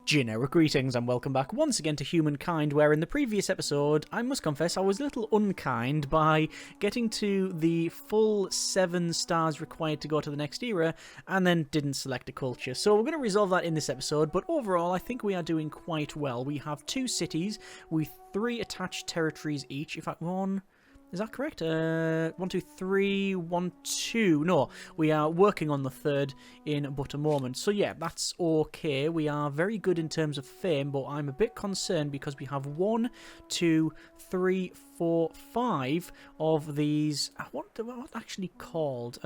Generic greetings and welcome back once again to Humankind, where in the previous episode, I must confess, I was a little unkind by getting to the full 7 stars required to go to the next era, and then didn't select a culture. So we're going to resolve that in this episode, but overall I think we are doing quite well. We have 2 cities with 3 attached territories each. In fact, one... Is that correct? 1, 2, 3, 1, 2. No, we are working on the 3rd in but a moment. So yeah, that's okay. We are very good in terms of fame, but I'm a bit concerned because we have 1, 2, 3, 4, 5 of these. What actually called?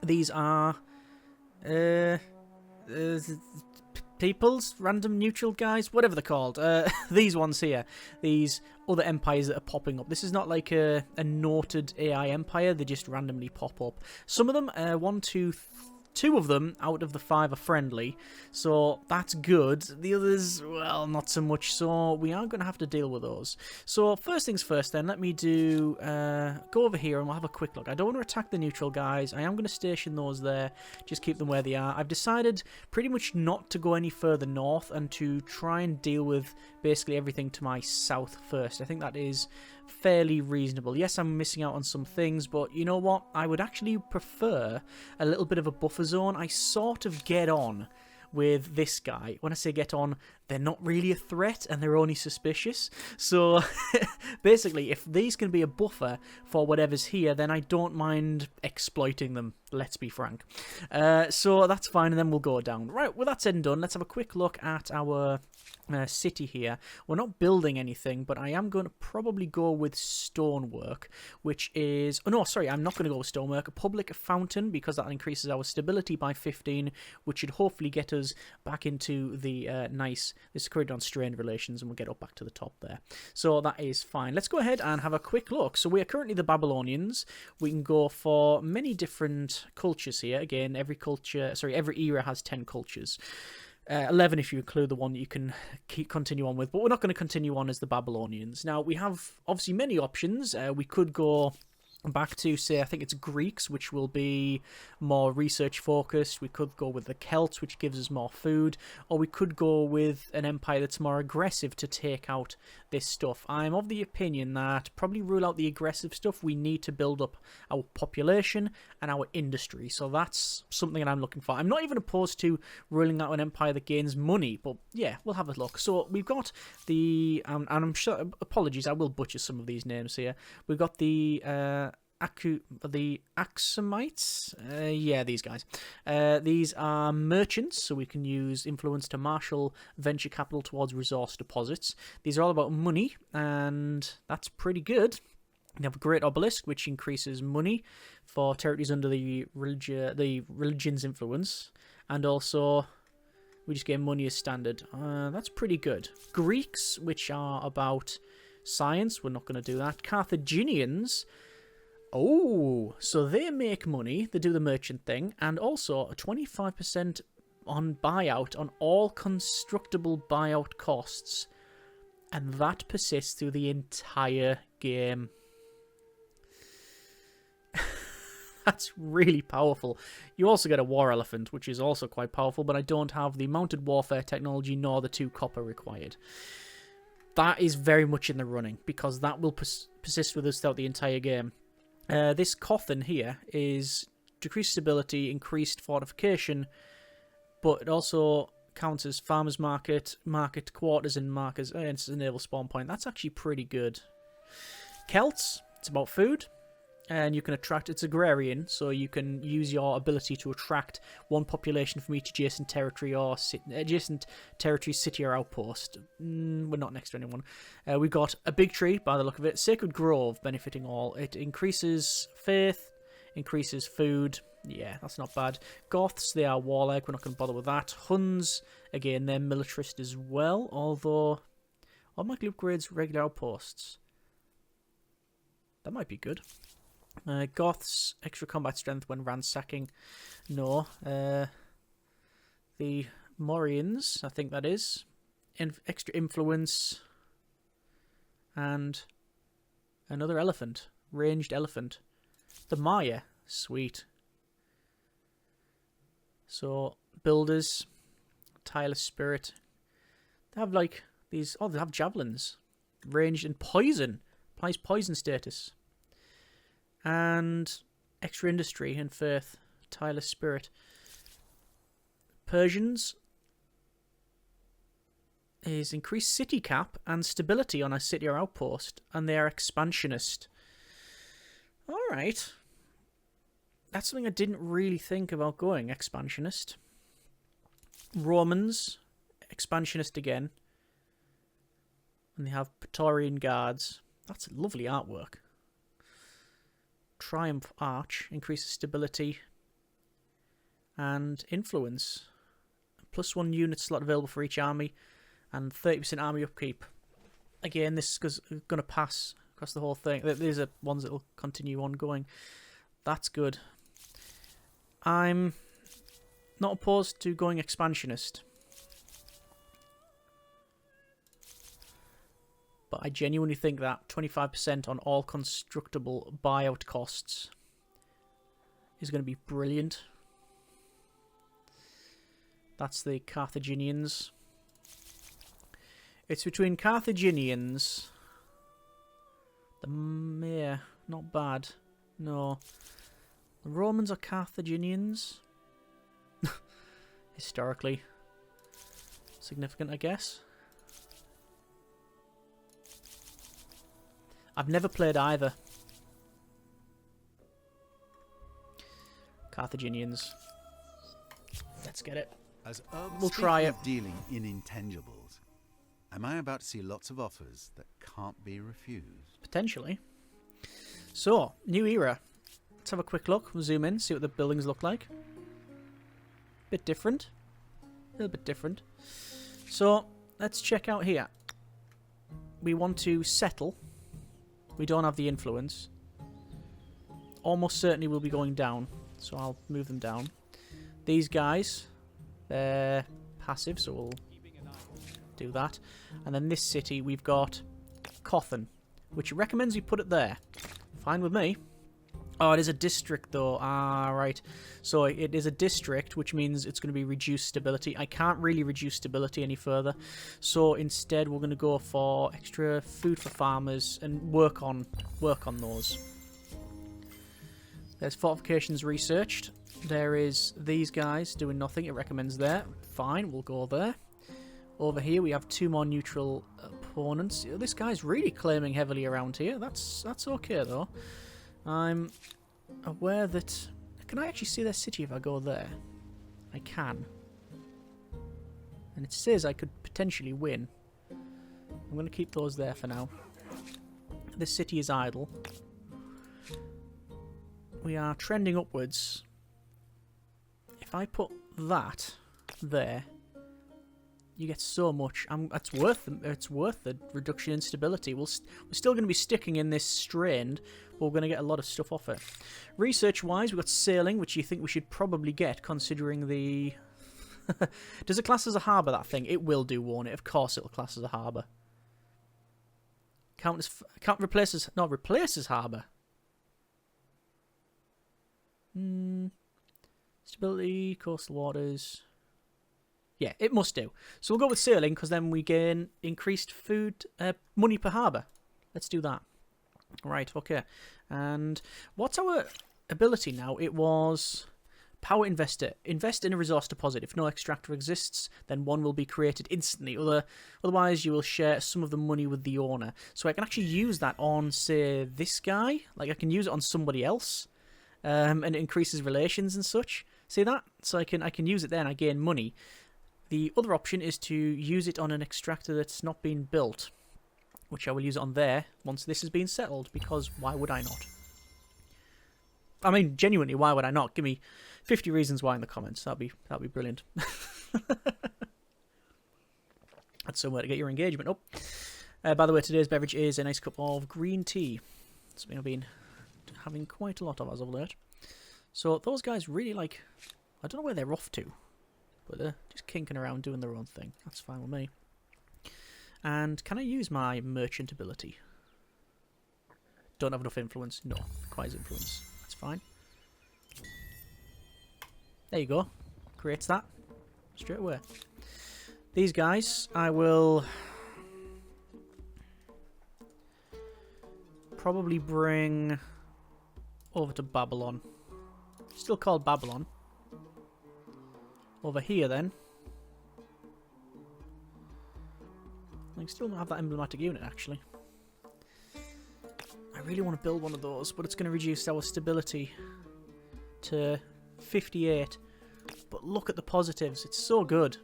These are peoples, random neutral guys, whatever they're called. These ones here, these other empires that are popping up. This is not like a noted AI empire, they just randomly pop up. Some of them, 1, 2, 2 of them out of the 5 are friendly, so that's good. The others, well, not so much, so we are going to have to deal with those. So first things first then, let me do, go over here and we'll have a quick look. I don't want to attack the neutral guys. I am going to station those there, just keep them where they are. I've decided pretty much not to go any further north and to try and deal with basically everything to my south first. I think that is fairly reasonable. Yes, I'm missing out on some things, but you know what? I would actually prefer a little bit of a buffer zone. I sort of get on with this guy. When I say get on, they're not really a threat and they're only suspicious. So basically, if these can be a buffer for whatever's here, then I don't mind exploiting them, let's be frank. So that's fine, and then we'll go down. Right, with that said and done, let's have a quick look at our city here. We're not building anything, but I am going to probably go with stonework, which is... Oh, no, sorry, I'm not going to go with stonework. A public fountain, because that increases our stability by 15, which should hopefully get us back into the this created on strained relations, and we'll get up back to the top there. So that is fine. Let's go ahead and have a quick look. So we are currently the Babylonians. We can go for many different cultures here. Again, every era has 10 cultures. 11 if you include the one that you can continue on with, but we're not going to continue on as the Babylonians. Now, we have obviously many options. We could go back to, say, I think it's Greeks, which will be more research focused. We could go with the Celts, which gives us more food, or we could go with an empire that's more aggressive to take out this stuff. I'm of the opinion that probably rule out the aggressive stuff. We need to build up our population and our industry, so that's something that I'm looking for. I'm not even opposed to ruling out an empire that gains money, but yeah, we'll have a look. So we've got the and I'm sure, apologies, I will butcher some of these names here. We've got the Axumites, yeah, these guys. These are merchants, so we can use influence to marshal venture capital towards resource deposits. These are all about money, and that's pretty good. We have a great obelisk, which increases money for territories under the religion's influence, and also we just get money as standard. That's pretty good. Greeks, which are about science, we're not going to do that. Carthaginians. Oh, so they make money, they do the merchant thing, and also a 25% on buyout on all constructible buyout costs. And that persists through the entire game. That's really powerful. You also get a war elephant, which is also quite powerful, but I don't have the mounted warfare technology nor the 2 copper required. That is very much in the running, because that will persist with us throughout the entire game. This coffin here is decreased stability, increased fortification, but it also counts as farmers market, market quarters, and markers. It's a naval spawn point. That's actually pretty good. Celts, it's about food, and you can attract. It's agrarian, so you can use your ability to attract one population from each adjacent territory or adjacent territory, city, or outpost. We're not next to anyone. We've got a big tree, by the look of it. Sacred Grove, benefiting all. It increases faith, increases food. Yeah, that's not bad. Goths, they are warlike. We're not going to bother with that. Huns, again, they're militarist as well, although automatically upgrades regular outposts. That might be good. Goths, extra combat strength when ransacking. No. The Morians, I think that is. Extra influence. And another elephant. Ranged elephant. The Maya. Sweet. So, builders. Tireless spirit. They have like these. Oh, they have javelins, ranged and poison. Applies poison status. And extra industry and faith. Tireless spirit. Persians is increased city cap and stability on a city or outpost, and they are expansionist. Alright. That's something I didn't really think about going, expansionist. Romans, expansionist again. And they have Praetorian guards. That's lovely artwork. Triumph Arch, increases stability and influence. +1 unit slot available for each army. And 30% army upkeep. Again, this is going to pass across the whole thing. These are ones that will continue ongoing. That's good. I'm not opposed to going expansionist. But I genuinely think that 25% on all constructible buyout costs is going to be brilliant. That's the Carthaginians. It's between Carthaginians. Yeah, not bad. No. The Romans are Carthaginians. Historically significant, I guess. I've never played either. Carthaginians. Let's get it. We'll try it. Dealing in intangibles. Am I about to see lots of offers that can't be refused? Potentially. So, new era. Let's have a quick look. We'll zoom in, see what the buildings look like. Bit different. A little bit different. So, let's check out here. We want to settle. We don't have the influence. Almost certainly will be going down. So I'll move them down. These guys, they're passive, so we'll do that. And then this city, we've got Cothan, which recommends we put it there. Fine with me. Oh, it is a district, though. Ah, right. So it is a district, which means it's going to be reduced stability. I can't really reduce stability any further. So instead, we're going to go for extra food for farmers and work on those. There's fortifications researched. There is these guys doing nothing. It recommends there. Fine, we'll go there. Over here, we have 2 more neutral opponents. This guy's really claiming heavily around here. That's okay, though. I'm aware that... Can I actually see their city if I go there? I can. And it says I could potentially win. I'm going to keep those there for now. This city is idle. We are trending upwards. If I put that there, you get so much. It's worth the reduction in stability. We're still going to be sticking in this strained, but we're going to get a lot of stuff off it. Research-wise, we've got sailing, which you think we should probably get, considering the... Does it class as a harbour, that thing? It will do, won't it? Of course it'll class as a harbour. Can't replace as... No, replace as harbour. Stability, coastal waters... Yeah, it must do. So we'll go with sailing, because then we gain increased food, money per harbour. Let's do that. Right, okay. And what's our ability now? It was power investor. Invest in a resource deposit. If no extractor exists, then one will be created instantly. Otherwise, you will share some of the money with the owner. So I can actually use that on, say, this guy. Like, I can use it on somebody else. And it increases relations and such. See that? So I can use it there and I gain money. The other option is to use it on an extractor that's not been built, which I will use it on there once this has been settled, because why would I not? I mean, genuinely, why would I not? Give me 50 reasons why in the comments. That'd be brilliant. That's somewhere to get your engagement up. By the way, today's beverage is a nice cup of green tea. Something I've been having quite a lot of as of late. So those guys really like... I don't know where they're off to. But they're just kinking around doing their own thing. That's fine with me. And can I use my merchant ability? Don't have enough influence. No, requires influence. That's fine. There you go. Creates that straight away. These guys, I will probably bring over to Babylon. Still called Babylon. Over here, then. I still don't have that emblematic unit, actually. I really want to build one of those, but it's going to reduce our stability to 58. But look at the positives. It's so good.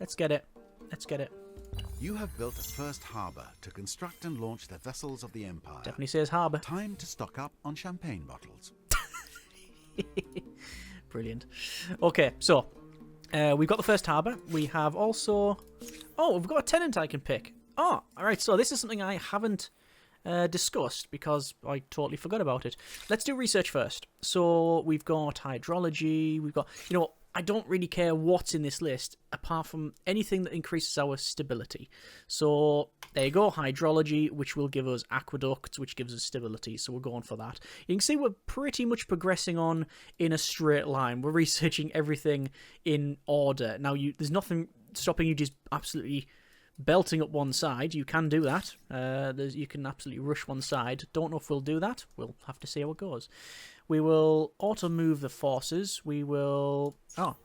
Let's get it. Let's get it. You have built a first harbour to construct and launch the vessels of the Empire. Definitely says harbour. Time to stock up on champagne bottles. Brilliant. Okay, so we've got the first harbour. We have also... Oh, we've got a tenant I can pick. Oh, alright, so this is something I haven't discussed because I totally forgot about it. Let's do research first. So we've got hydrology, we've got... You know what? I don't really care what's in this list apart from anything that increases our stability. So there you go, hydrology, which will give us aqueducts, which gives us stability. So we're going for that. You can see we're pretty much progressing on in a straight line. We're researching everything in order. Now, there's nothing stopping you just absolutely belting up one side. You can do that. You can absolutely rush one side. Don't know if we'll do that. We'll have to see how it goes. We will auto-move the forces. We will... Oh,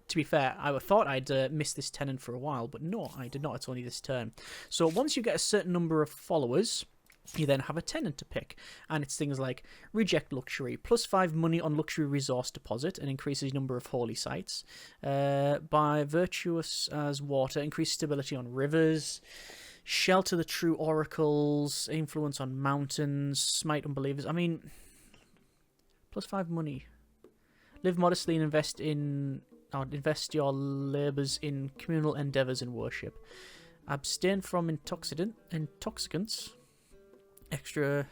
to be fair, I thought I'd missed this tenant for a while, but no, I did not. It's only this turn. So once you get a certain number of followers, you then have a tenant to pick. And it's things like reject luxury, +5 money on luxury resource deposit, and increases number of holy sites. By virtuous as water, increase stability on rivers. Shelter the true oracles, influence on mountains, smite unbelievers. I mean... +5 money. Live modestly and invest your labours in communal endeavours and worship. Abstain from intoxicants. Extra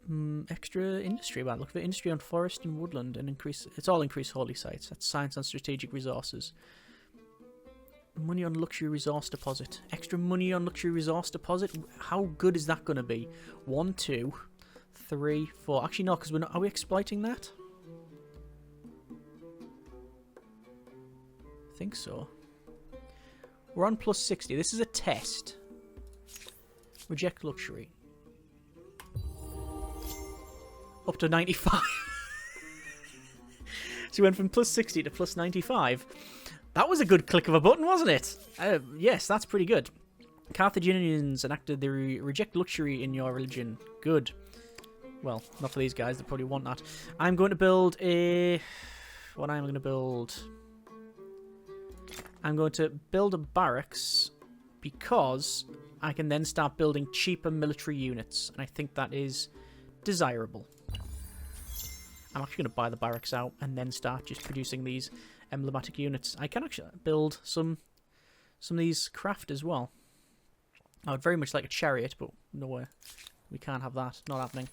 industry. Look for industry on forest and woodland and increase. It's all increased holy sites. That's science and strategic resources. Money on luxury resource deposit. Extra money on luxury resource deposit. How good is that going to be? 1, 2. 3, 4. Actually, no, because we're not. Are we exploiting that? I think so. We're on +60. This is a test. Reject luxury. Up to 95. So we went from +60 to +95. That was a good click of a button, wasn't it? Yes, that's pretty good. Carthaginians enacted the reject luxury in your religion. Good. Well, not for these guys. They probably want that. I'm going to build a... What am I going to build? I'm going to build a barracks because I can then start building cheaper military units. And I think that is desirable. I'm actually going to buy the barracks out and then start just producing these emblematic units. I can actually build some of these craft as well. I would very much like a chariot, but nowhere. We can't have that. Not happening.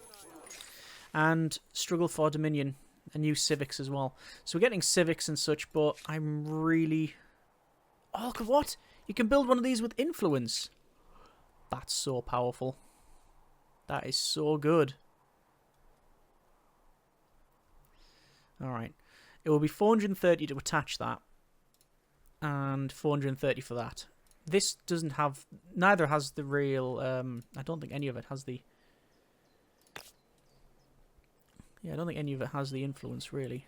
And struggle for dominion and new civics as well. So we're getting civics and such, but I'm really... Oh, what? You can build one of these with influence. That's so powerful. That is so good. Alright. It will be 430 to attach that. And 430 for that. This doesn't have... Neither has the real... I don't think any of it has the... Yeah, I don't think any of it has the influence, really.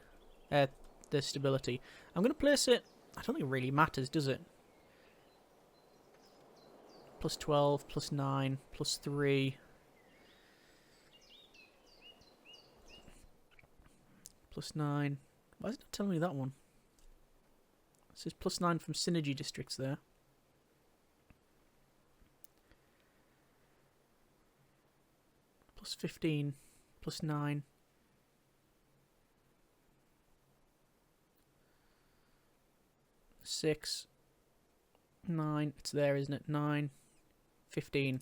The stability. I'm going to place it... I don't think it really matters, does it? +12, +9, +3. +9. Why is it not telling me that one? It says +9 from synergy districts there. +15, +9. +6, 9. It's there, isn't it? 9, 15.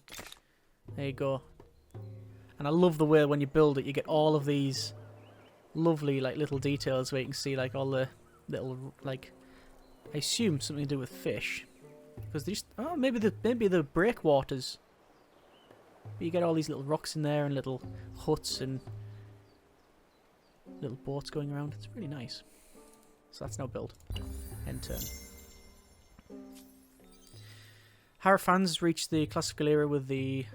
There you go. And I love the way when you build it, you get all of these lovely like little details where you can see like all the little like I assume something to do with fish because they just maybe the breakwaters. But you get all these little rocks in there and little huts and little boats going around. It's really nice. So that's now built. End turn. Hierophants reached the classical era with the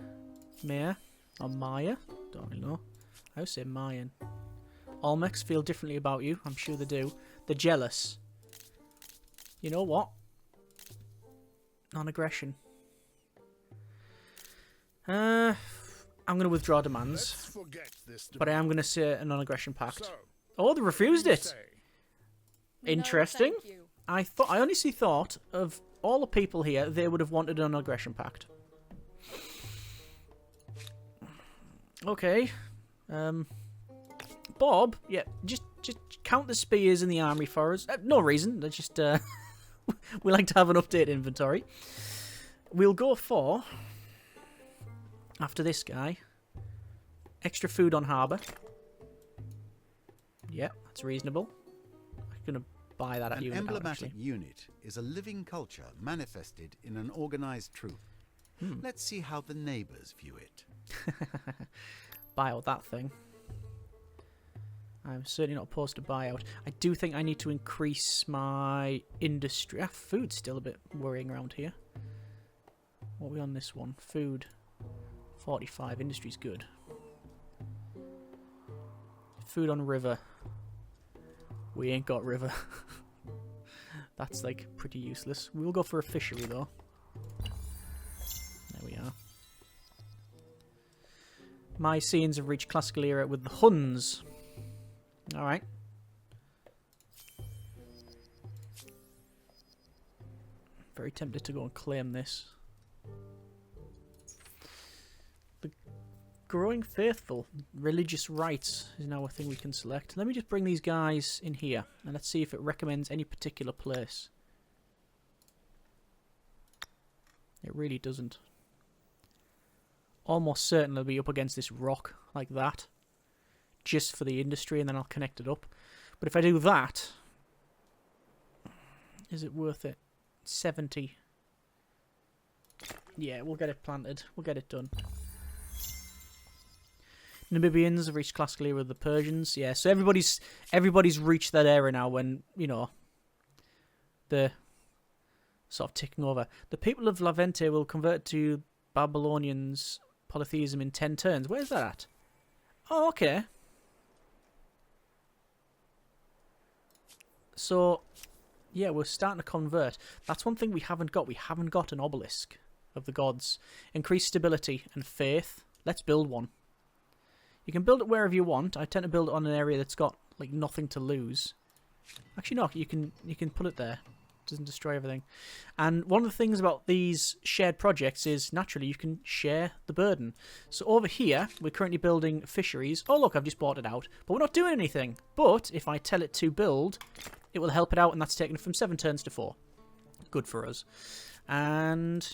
Maya, or Maya, don't really know. I would say Mayan. Olmecs feel differently about you, I'm sure they do. They're jealous. You know what? Non-aggression. I'm going to withdraw demands, but I am going to say a non-aggression pact. Oh, they refused it. Interesting. I honestly thought of all the people here, they would have wanted a non-aggression pact. Okay. Bob, yeah, just count the spears in the armory for us. No reason. They're just we like to have an update inventory. We'll go for, after this guy, extra food on harbour. Yeah, that's reasonable. I'm gonna buy that at An you. emblematic unit is a living culture manifested in an organized troop. Let's see how the neighbours view it. Buy out that thing. I'm certainly not opposed to buyout. I do think I need to increase my industry. Food's still a bit worrying around here. What are we on this one? Food. 45. Industry's good. Food on river. We ain't got river. That's like pretty useless. We'll go for a fishery though. There we are. Mycenaeans have reached classical era with the Huns. Alright. Very tempted to go and claim this. The growing faithful. Religious rites is now a thing we can select. Let me just bring these guys in here and let's see if it recommends any particular place. It really doesn't. Almost certain they'll be up against this rock like that. Just for the industry, and then I'll connect it up. But if I do that, is it worth it? 70. Yeah, we'll get it planted. We'll get it done. Namibians have reached classical era with the Persians. Yeah, so everybody's reached that era now when, you know, the sort of ticking over. The people of Lavente will convert to Babylonians polytheism in 10 turns. Where's that at? Oh, okay. So, yeah, we're starting to convert. That's one thing we haven't got. We haven't got an obelisk of the gods. Increased stability and faith. Let's build one. You can build it wherever you want. I tend to build it on an area that's got like nothing to lose. Actually, no. You can put it there. It doesn't destroy everything. And one of the things about these shared projects is naturally you can share the burden. So over here, we're currently building fisheries. Oh look, I've just bought it out, but we're not doing anything. But if I tell it to build, it will help it out, and that's taken from 7 turns to 4. Good for us. And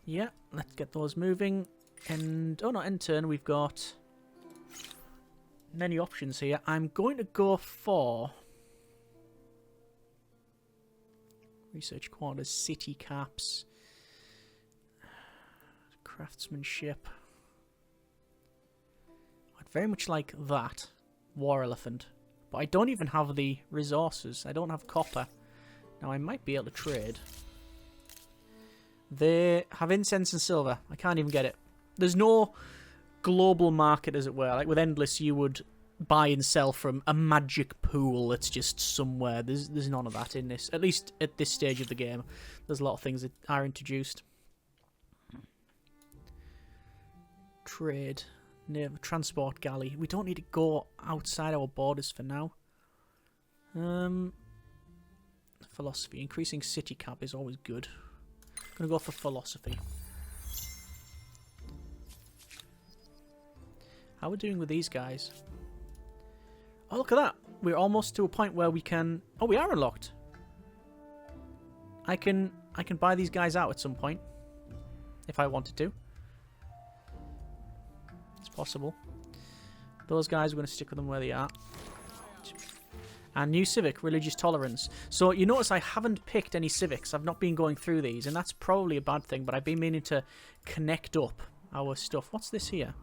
yeah, let's get those moving. And oh no, end turn we've got many options here. I'm going to go for research quarters, city caps, craftsmanship. I'd very much like that. War elephant. But I don't even have the resources. I don't have copper. Now I might be able to trade. They have incense and silver. I can't even get it. There's no global market, as it were. Like with Endless, you would buy and sell from a magic pool that's just somewhere. There's none of that in this. At least at this stage of the game. There's a lot of things that are introduced. Trade. Transport galley. We don't need to go outside our borders for now. Philosophy. Increasing city cap is always good. I'm going to go for philosophy. How are we doing with these guys? Oh, look at that. We're almost to a point where we can... Oh, we are unlocked. I can buy these guys out at some point. If I wanted to. It's possible. Those guys, we're going to stick with them where they are. And new civic, religious tolerance. So you notice I haven't picked any civics. I've not been going through these. And that's probably a bad thing. But I've been meaning to connect up our stuff. What's this here?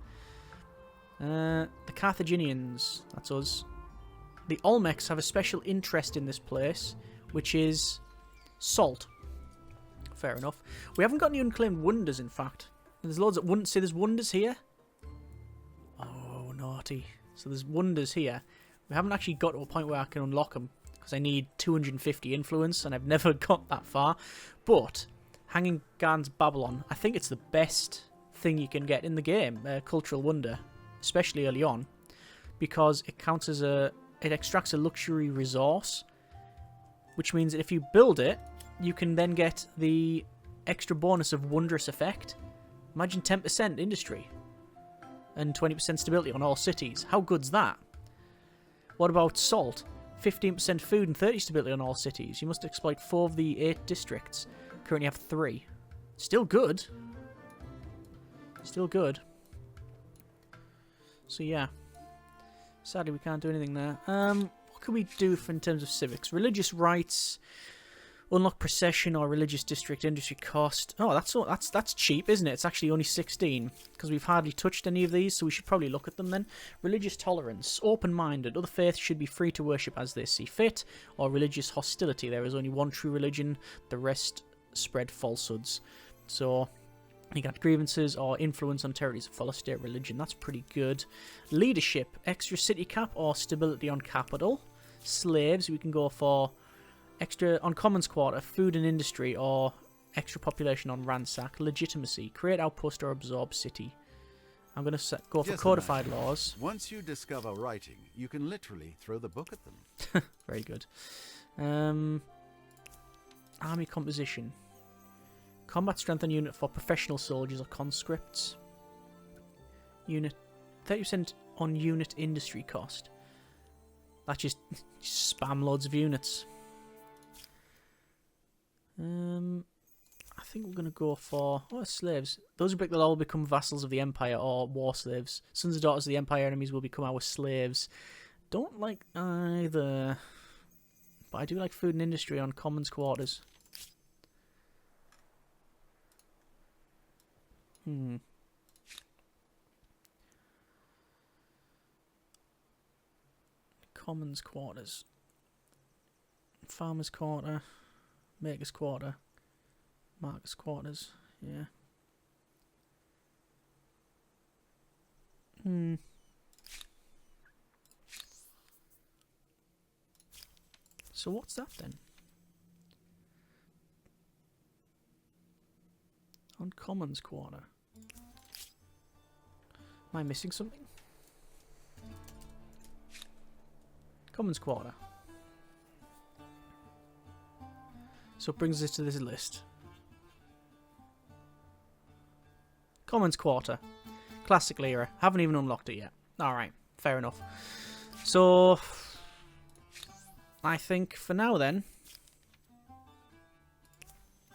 The Carthaginians. That's us. The Olmecs have a special interest in this place, which is salt. Fair enough. We haven't got any unclaimed wonders, in fact. There's loads of wonders. See, there's wonders here. Oh, naughty. So there's wonders here. We haven't actually got to a point where I can unlock them, because I need 250 influence, and I've never got that far. But Hanging Gardens Babylon, I think it's the best thing you can get in the game, cultural wonder, especially early on, because it counts as it extracts a luxury resource, which means that if you build it, you can then get the extra bonus of wondrous effect. Imagine 10% industry and 20% stability on all cities. How good's that? What about salt? 15% food and 30 stability on all cities. You must exploit 4 of the 8 districts. Currently have 3. Still good. Still good. So yeah. Sadly, we can't do anything there. What can we do in terms of civics? Religious rights, unlock procession or religious district industry cost. Oh, that's cheap, isn't it? It's actually only 16 because we've hardly touched any of these, so we should probably look at them then. Religious tolerance, open-minded. Other faiths should be free to worship as they see fit. Or religious hostility. There is only one true religion. The rest spread falsehoods. So you got grievances or influence on territories of follow state religion. That's pretty good. Leadership, extra city cap or stability on capital. Slaves, we can go for extra on commons quarter, food and industry, or extra population on ransack. Legitimacy, create outpost or absorb city. I'm going to go for codified laws. Once you discover writing, you can literally throw the book at them. Very good. Army composition. Combat strength on unit for professional soldiers or conscripts. Unit 30% on unit industry cost. That just spam loads of units. I think we're going to go for slaves. Those who will all become vassals of the Empire or war slaves. Sons and daughters of the Empire enemies will become our slaves. Don't like either. But I do like food and industry on commons quarters. Commons quarters. Farmers quarter. Makers quarter. Markers quarters. Yeah. So what's that then? On commons quarter. Am I missing something? Commons quarter. So it brings us to this list. Commons quarter. Classical era. Haven't even unlocked it yet. Alright, fair enough. So I think for now then,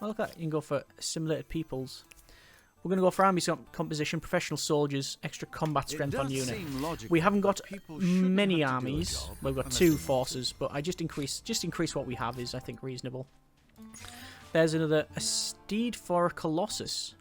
well, look at that. You can go for assimilated peoples. We're going to go for army composition, professional soldiers, extra combat strength on unit. We haven't got many armies. Well, we've got 2 forces, but I just increase what we have is, I think, reasonable. There's another a steed for a colossus.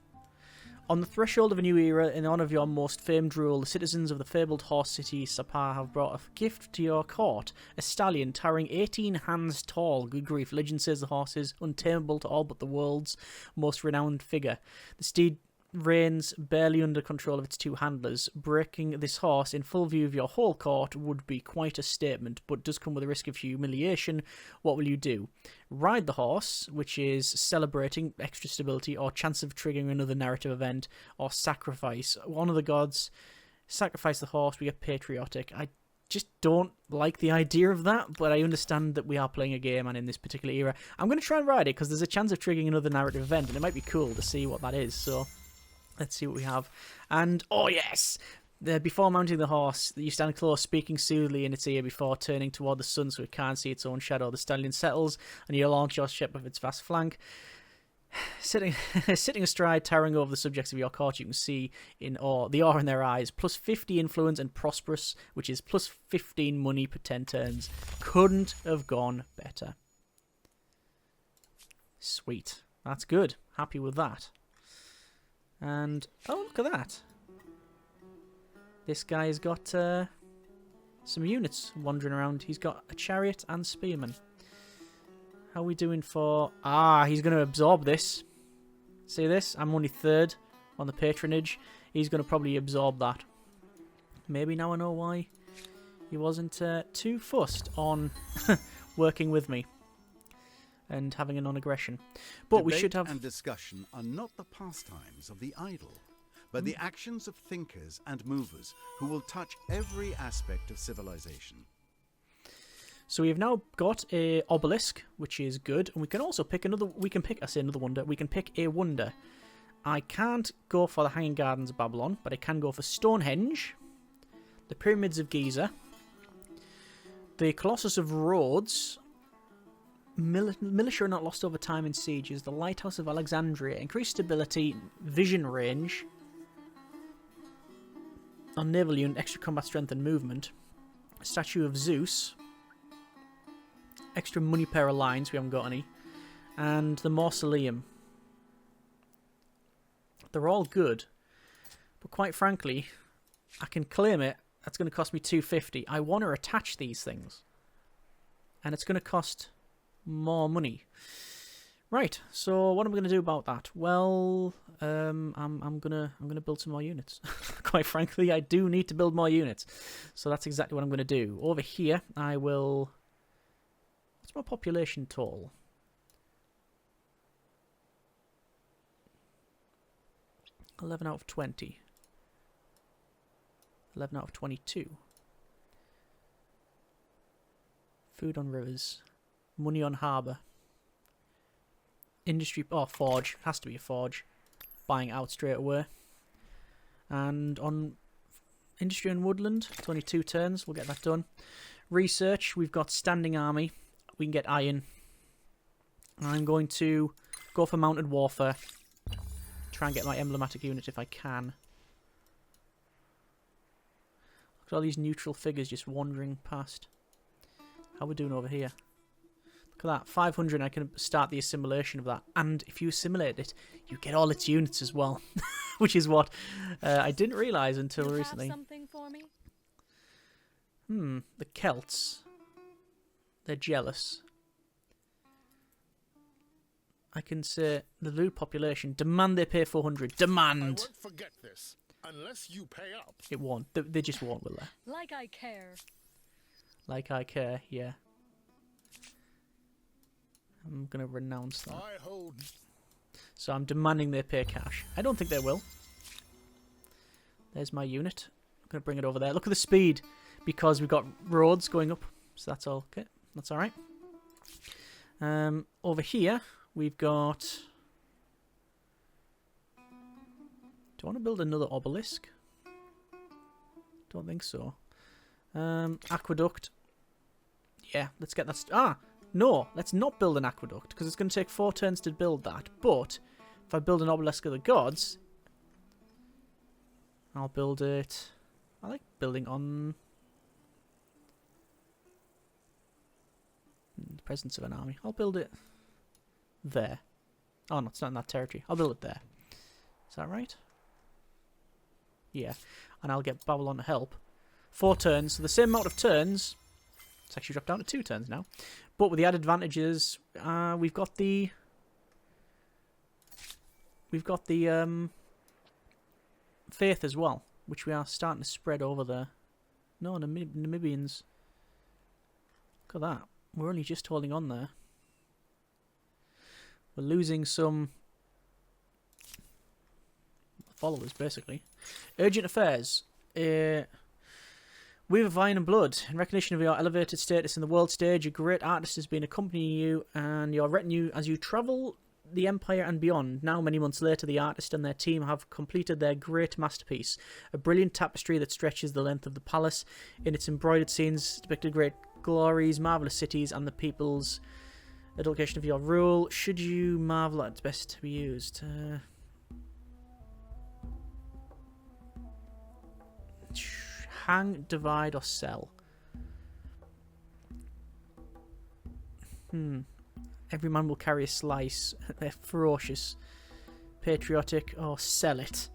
On the threshold of a new era, in honour of your most famed rule, the citizens of the fabled horse city Sapar have brought a gift to your court. A stallion towering 18 hands tall. Good grief, legend says the horse is untamable to all but the world's most renowned figure. The steed reigns barely under control of its 2 handlers. Breaking this horse in full view of your whole court would be quite a statement, but does come with a risk of humiliation. What will you do? Ride the horse, which is celebrating extra stability or chance of triggering another narrative event, or sacrifice one of the gods. Sacrifice the horse, we get patriotic. I just don't like the idea of that, but I understand that we are playing a game, and in this particular era, I'm going to try and ride it because there's a chance of triggering another narrative event, and it might be cool to see what that is. So let's see what we have. And, oh yes! Before mounting the horse, you stand close, speaking soothingly in its ear before turning toward the sun so it can't see its own shadow. The stallion settles, and you launch your ship with its vast flank. Sitting astride, towering over the subjects of your court, you can see the awe in their eyes. Plus 50 influence and prosperous, which is plus 15 money per 10 turns. Couldn't have gone better. Sweet. That's good. Happy with that. And, oh, look at that. This guy's got some units wandering around. He's got a chariot and spearmen. How are we doing for... Ah, he's going to absorb this. See this? I'm only 3rd on the patronage. He's going to probably absorb that. Maybe now I know why he wasn't too fussed on working with me and having a non-aggression. But Debate we should have... and discussion are not the pastimes of the idle, but the actions of thinkers and movers who will touch every aspect of civilization. So we've now got a Obelisk, which is good, and we can also pick another... We can pick... I say another wonder. We can pick a wonder. I can't go for the Hanging Gardens of Babylon, but I can go for Stonehenge, the Pyramids of Giza, the Colossus of Rhodes, militia are not lost over time in sieges, the Lighthouse of Alexandria, increased stability, vision range, on naval unit, extra combat strength and movement, Statue of Zeus, extra money pair of lines, we haven't got any, and the Mausoleum. They're all good, but quite frankly, I can claim it. That's going to cost me 250. I want to attach these things, and it's going to cost more money. Right. So what am I going to do about that? Well, I'm gonna build some more units. Quite frankly, I do need to build more units, so that's exactly what I'm going to do. Over here, I will. What's my population total? 11 out of 20. 11 out of 22. Food on rivers. Money on harbour. Industry... Oh, forge. Has to be a forge. Buying out straight away. And on industry and woodland, it's only 2 turns. We'll get that done. Research. We've got standing army. We can get iron. I'm going to go for mounted warfare. Try and get my emblematic unit if I can. Look at all these neutral figures just wandering past. How are we doing over here? Look at that. 500, I can start the assimilation of that. And if you assimilate it, you get all its units as well. Which is what I didn't realise until recently. Have something for me? The Celts. They're jealous. I can say the loot population. Demand they pay 400. Demand! I won't forget this. Unless you pay up. It won't. They just won't, will they? Like I care. Like I care, yeah. I'm going to renounce that. I hold. So I'm demanding they pay cash. I don't think they will. There's my unit. I'm going to bring it over there. Look at the speed. Because we've got roads going up. So that's all okay. That's alright. Over here, we've got... Do I want to build another obelisk? Don't think so. Aqueduct. Yeah, let's get that... No, let's not build an aqueduct, because it's going to take 4 turns to build that. But, if I build an obelisk of the gods, I'll build it... I like building on... the presence of an army. I'll build it there. Oh, no, it's not in that territory. I'll build it there. Is that right? Yeah. And I'll get Babylon to help. 4 turns. So the same amount of turns. It's actually dropped down to 2 turns now. But with the added advantages, we've got the... faith as well, which we are starting to spread over there. No, Namibians. Look at that. We're only just holding on there. We're losing some followers, basically. Urgent affairs. Weaver of Iron and Blood. In recognition of your elevated status in the world stage, a great artist has been accompanying you and your retinue as you travel the Empire and beyond. Now, many months later, the artist and their team have completed their great masterpiece. A brilliant tapestry that stretches the length of the palace. In its embroidered scenes depicted great glories, marvellous cities, and the people's adulation of your rule. Should you marvel at its best to be used? Hang, divide, or sell? Every man will carry a slice. They're ferocious. Patriotic, or sell it?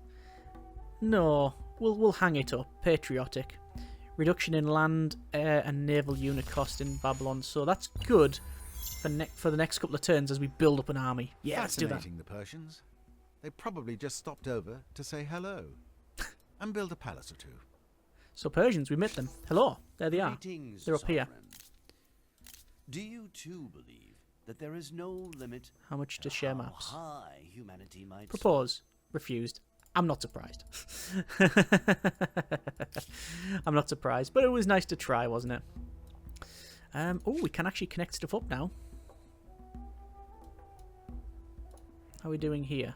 No, we'll hang it up. Patriotic. Reduction in land, air, and naval unit cost in Babylon. So that's good for the next couple of turns as we build up an army. Yeah, let's do that. Fascinating, the Persians. They probably just stopped over to say hello and build a palace or two. So Persians, we met them. Hello, there they are. Greetings, They're up here. Sovereign. Do you too believe that there is no limit How much to share how maps? high humanity might Propose. Refused. I'm not surprised. I'm not surprised, but it was nice to try, wasn't it? Oh, we can actually connect stuff up now. How are we doing here?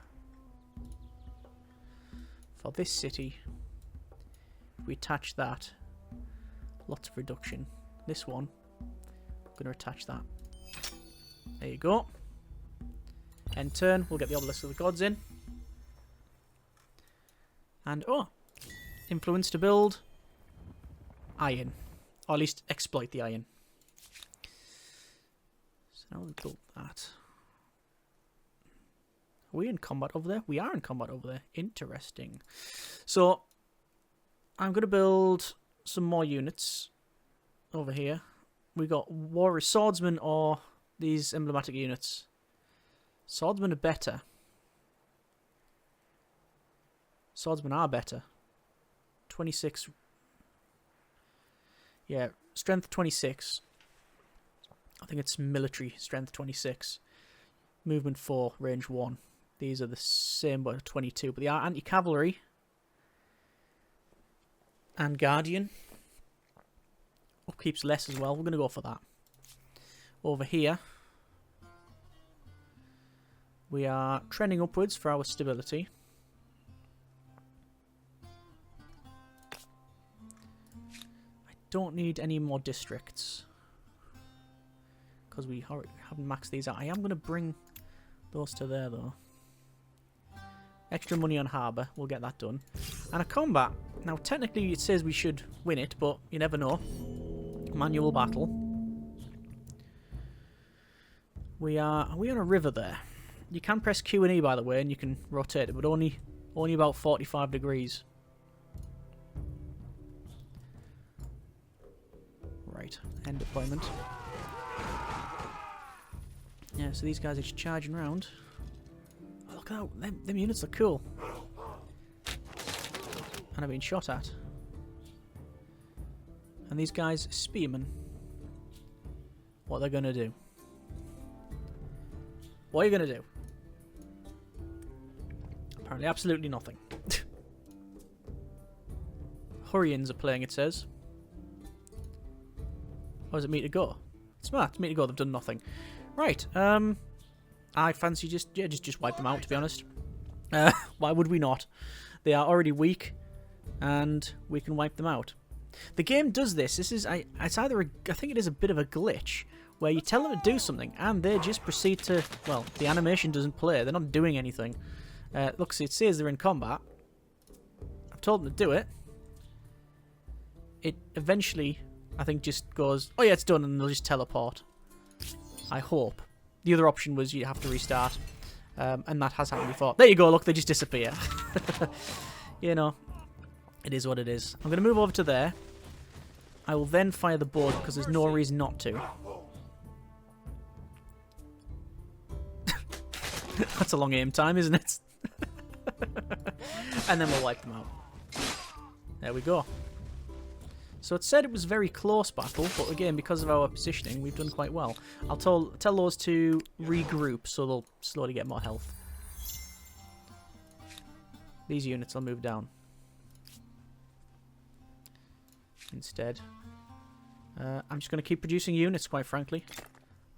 For this city, if we attach that, lots of reduction. This one, I'm going to attach that. There you go. End turn, we'll get the Obelisk of the Gods in. And, oh, influence to build iron. Or at least exploit the iron. So now we've built that. Are we in combat over there? We are in combat over there. Interesting. So, I'm going to build some more units over here. We got warrior swordsmen or these emblematic units. Swordsmen are better. Swordsmen are better. 26. Yeah, strength 26. I think it's military strength 26. Movement 4, range 1. These are the same but 22. But they are anti-cavalry. And guardian. Upkeep's less as well. We're going to go for that. Over here, we are trending upwards for our stability. Don't need any more districts because we haven't maxed these out. I am going to bring those to there though. Extra money on harbour, we'll get that done. And a combat. Now technically it says we should win it, but you never know. Manual battle. Are we on a river there? You can press Q and E by the way, and you can rotate it, but only about 45 degrees. Right, end deployment. Yeah, so these guys are just charging around. Oh, look out, them units look cool. And I've been shot at. And these guys, spearmen. What they're gonna do? What are you gonna do? Apparently absolutely nothing. Hurrians are playing, it says. Or is it me to go? Smart, it's me to go, they've done nothing. Right, I fancy just wipe them out, to be honest. Why would we not? They are already weak, and we can wipe them out. The game does this. It's either I think it is a bit of a glitch, where you tell them to do something, and they just proceed to, well, the animation doesn't play, they're not doing anything. Look, see, it says they're in combat. I've told them to do it. It eventually, I think, just goes, oh yeah, it's done, and they'll just teleport. I hope. The other option was you have to restart, and that has happened before. There you go, look, they just disappear. You know, it is what it is. I'm going to move over to there. I will then fire the board, because there's no reason not to. That's a long aim time, isn't it? And then we'll wipe them out. There we go. So it said it was a very close battle, but again, because of our positioning, we've done quite well. I'll tell those to regroup, so they'll slowly get more health. These units I'll move down. Instead. I'm just going to keep producing units, quite frankly.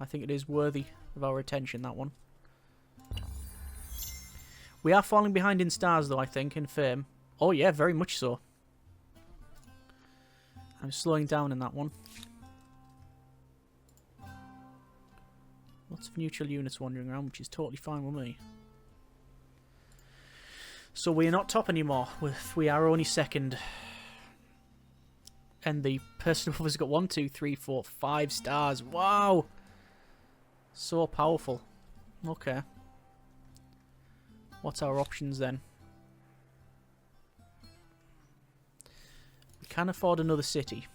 I think it is worthy of our attention, that one. We are falling behind in stars, though, I think, in fame. Oh, yeah, very much so. I'm slowing down in that one. Lots of neutral units wandering around, which is totally fine with me. So we're not top anymore. We are only second. And the person above us got 1, 2, 3, 4, 5 stars. Wow! So powerful. Okay. What's our options then? We can afford another city.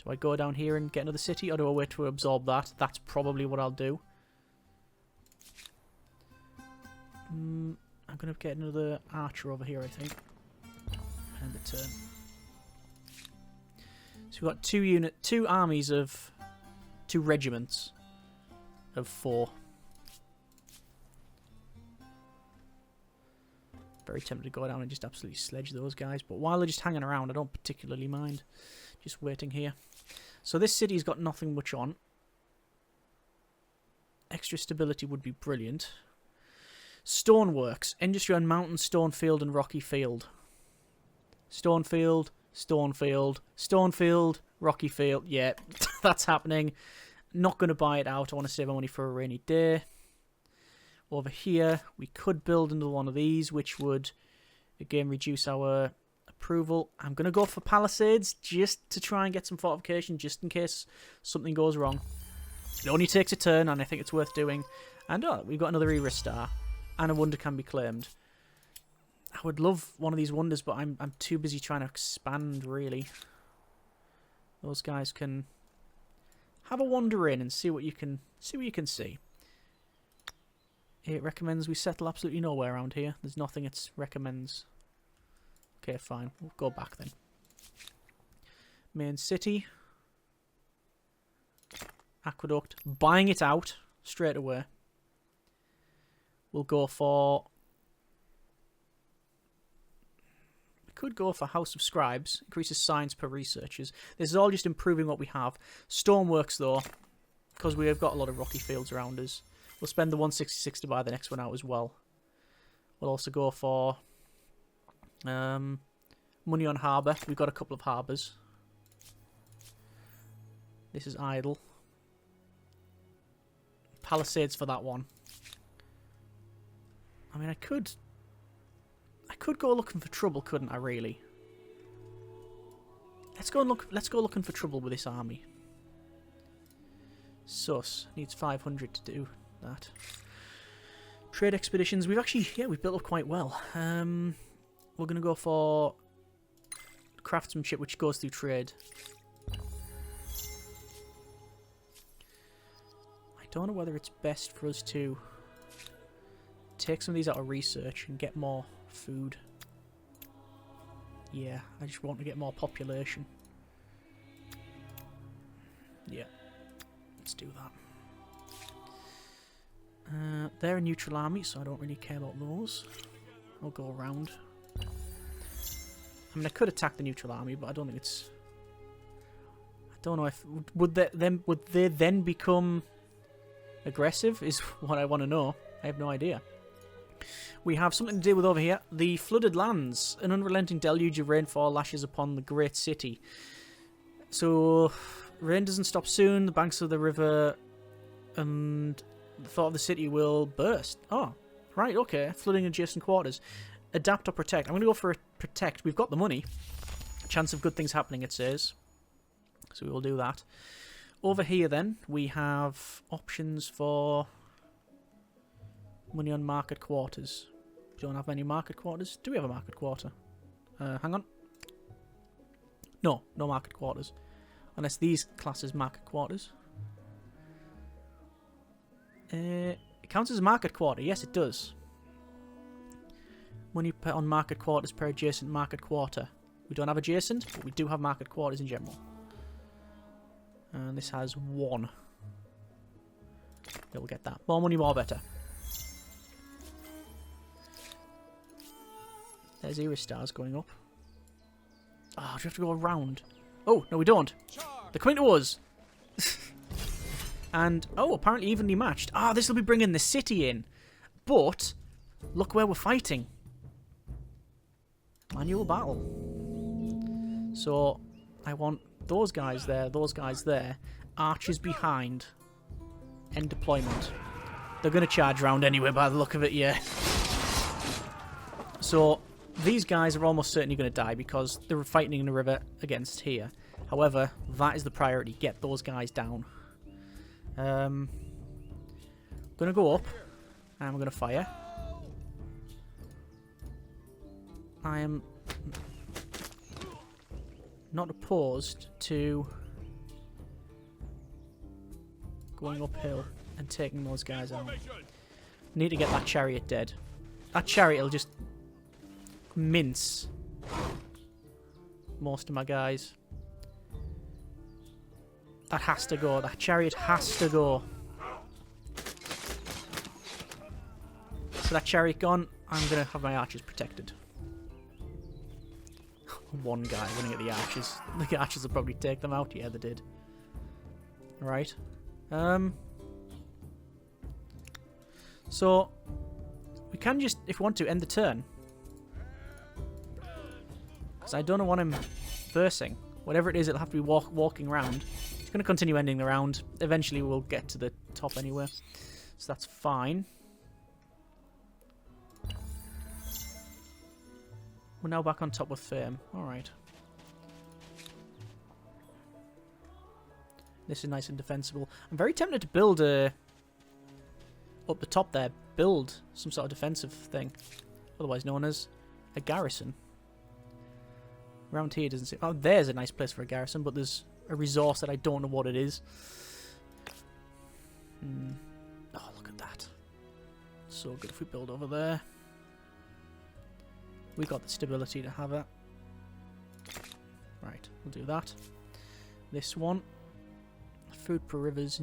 Do I go down here and get another city, or do I wait to absorb that? That's probably what I'll do. I'm going to get another archer over here, I think. And the turn. So we've got two armies of... 2 regiments of 4. Very tempted to go down and just absolutely sledge those guys, but while they're just hanging around, I don't particularly mind. Just waiting here. So this city's got nothing much on. Extra stability would be brilliant. Stoneworks. Industry on mountain, stone field, and rocky field. Stone field, stone field, stone field, rocky field. Yeah, that's happening. Not going to buy it out. I want to save my money for a rainy day. Over here, we could build another one of these, which would, again, reduce our approval. I'm going to go for palisades just to try and get some fortification, just in case something goes wrong. It only takes a turn, and I think it's worth doing. And oh, we've got another era star, and a wonder can be claimed. I would love one of these wonders, but I'm too busy trying to expand, really. Those guys can have a wander in and see what you can see. It recommends we settle absolutely nowhere around here. There's nothing it recommends. Okay, fine. We'll go back then. Main city. Aqueduct. Buying it out straight away. We'll go for... We could go for House of Scribes. Increases science per researchers. This is all just improving what we have. Stoneworks, though, because we have got a lot of rocky fields around us. We'll spend the 166 to buy the next one out as well. We'll also go for money on harbour. We've got a couple of harbours. This is idle. Palisades for that one. I mean, I could go looking for trouble, couldn't I? Really. Let's go looking for trouble with this army. Sus needs 500 to do that. Trade expeditions. We've actually, yeah, we've built up quite well. We're going to go for craftsmanship, which goes through trade. I don't know whether it's best for us to take some of these out of research and get more food. Yeah, I just want to get more population. Yeah, let's do that. They're a neutral army, so I don't really care about those. I'll go around. I mean, I could attack the neutral army, but I don't think it's... I don't know if... Would they then become aggressive, is what I want to know. I have no idea. We have something to deal with over here. The flooded lands. An unrelenting deluge of rainfall lashes upon the great city. So, rain doesn't stop soon. The banks of the river and the thought of the city will burst. Oh, right, okay. Flooding adjacent quarters. Adapt or protect. I'm going to go for protect. We've got the money. Chance of good things happening, it says. So we will do that. Over here, then, we have options for money on market quarters. We don't have any market quarters. Do we have a market quarter? Hang on. No market quarters. Unless these classes market quarters. It counts as a market quarter. Yes, it does. Money on market quarters per adjacent market quarter. We don't have adjacent, but we do have market quarters in general. And this has 1. We'll get that. More money, more better. There's era stars going up. Oh, do we have to go around? Oh, no we don't. They're coming to us. And, oh, apparently evenly matched. Ah, this will be bringing the city in. But, look where we're fighting. Manual battle. So, I want those guys there. Archers behind. End deployment. They're going to charge round anyway by the look of it, yeah. So, these guys are almost certainly going to die because they're fighting in the river against here. However, that is the priority. Get those guys down. I'm going to go up. And I'm going to fire. I am not opposed to going uphill and taking those guys out. Need to get that chariot dead. That chariot will just mince most of my guys. That has to go. That chariot has to go. So that chariot gone, I'm going to have my archers protected. One guy running at the archers. The archers will probably take them out. Yeah, they did. Right. So, we can just, if we want to, end the turn. Because I don't want him versing. Whatever it is, it'll have to be walking around. It's going to continue ending the round. Eventually, we'll get to the top anyway. So that's fine. We're now back on top with fame. Alright. This is nice and defensible. I'm very tempted to build a... up the top there, build some sort of defensive thing. Otherwise known as a garrison. Around here doesn't seem... Oh, there's a nice place for a garrison, but there's a resource that I don't know what it is. Oh, look at that. So good if we build over there. We got the stability to have it. Right, we'll do that. This one. Food per rivers.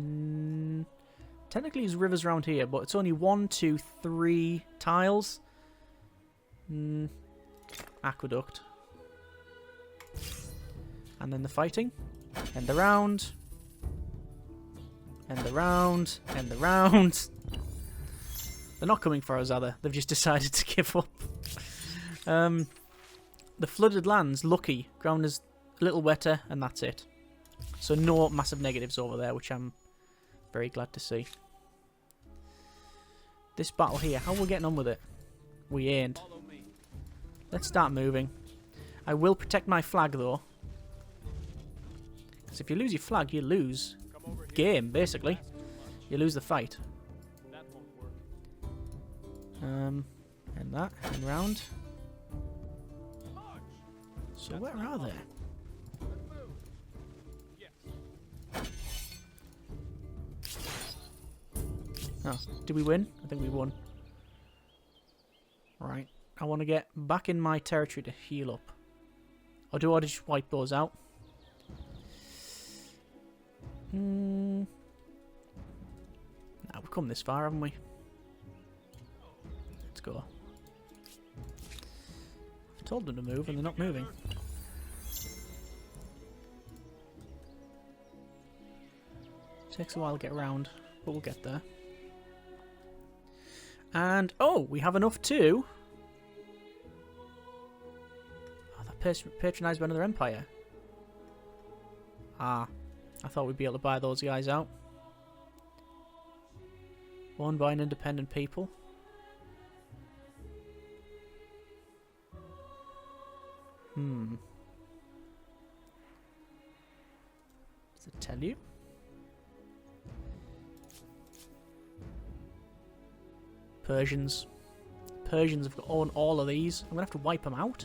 Technically there's rivers around here, but it's only 1, 2, 3 tiles. Aqueduct. And then the fighting. End the round. End the round. End the round. They're not coming for us, are they? They've just decided to give up. The flooded lands, lucky. Ground is a little wetter, and that's it. So no massive negatives over there, which I'm very glad to see. This battle here, how are we getting on with it? We ain't. Let's start moving. I will protect my flag, though. Because if you lose your flag, you lose game, basically. You lose the fight. And that, and round. So where are they? Oh, did we win? I think we won. Right. I want to get back in my territory to heal up. Or do I just wipe those out? Now we've come this far, haven't we? Let's go. I've told them to move and they're not moving. Takes a while to get around, but we'll get there. And, oh, we have enough to... Oh, they're patronised by another empire. Ah, I thought we'd be able to buy those guys out. Owned by an independent people. Does it tell you? Persians. Persians have owned all of these. I'm going to have to wipe them out.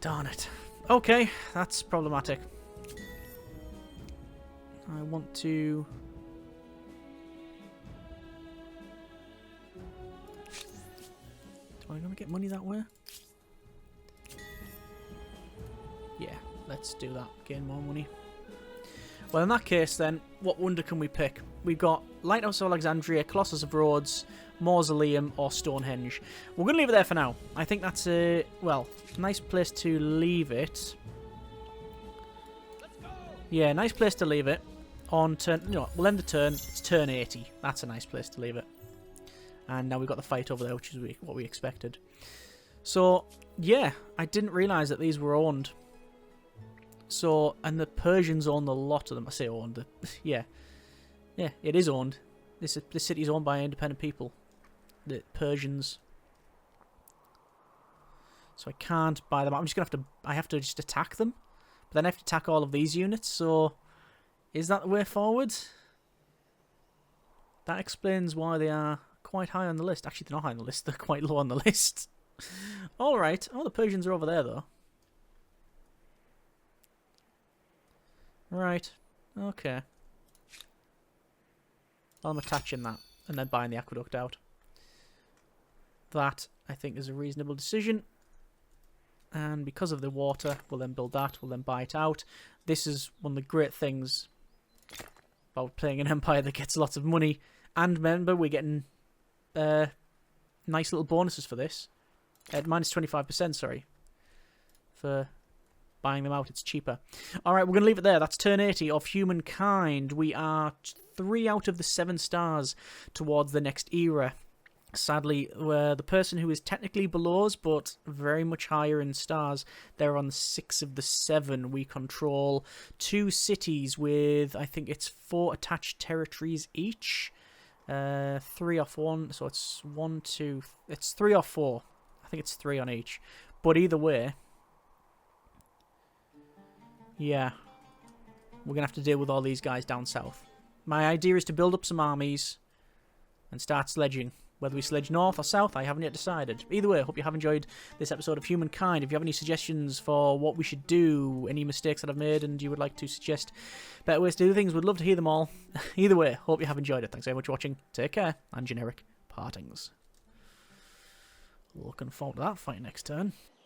Darn it. Okay, that's problematic. I want to... Do I want to get money that way? Yeah, let's do that. Gain more money. Well, in that case, then, what wonder can we pick? We've got Lighthouse of Alexandria, Colossus of Rhodes, Mausoleum, or Stonehenge. We're going to leave it there for now. I think that's a, well, nice place to leave it. Yeah, nice place to leave it. On turn, you know, we'll end the turn. It's turn 80. That's a nice place to leave it. And now we've got the fight over there, which is what we expected. So, yeah, I didn't realise that these were owned. So, and the Persians own a lot of them. I say owned. Yeah. Yeah, it is owned. This city is owned by independent people. The Persians. So I can't buy them. I'm just going to I have to just attack them. But then I have to attack all of these units, so... Is that the way forward? That explains why they are quite high on the list. Actually, they're not high on the list. They're quite low on the list. Alright. Oh, the Persians are over there, though. Right. Okay. Well, I'm attaching that and then buying the aqueduct out. That, I think, is a reasonable decision. And because of the water, we'll then build that. We'll then buy it out. This is one of the great things about playing an empire that gets lots of money. And remember, we're getting nice little bonuses for this. At minus 25%, sorry. For buying them out, it's cheaper. Alright, we're going to leave it there. That's turn 80 of Humankind. We are 3 out of the 7 stars towards the next era. Sadly, the person who is technically below us, but very much higher in stars, they're on 6 of the 7. We control 2 cities with, I think it's 4 attached territories each. 3 off 1, so it's 1, 2... It's 3 off 4. I think it's 3 on each. But either way... Yeah. We're going to have to deal with all these guys down south. My idea is to build up some armies and start sledging. Whether we sledge north or south, I haven't yet decided. Either way, I hope you have enjoyed this episode of Humankind. If you have any suggestions for what we should do, any mistakes that I've made, and you would like to suggest better ways to do things, we'd love to hear them all. Either way, hope you have enjoyed it. Thanks very much for watching. Take care, and generic partings. Looking forward to that fight next turn.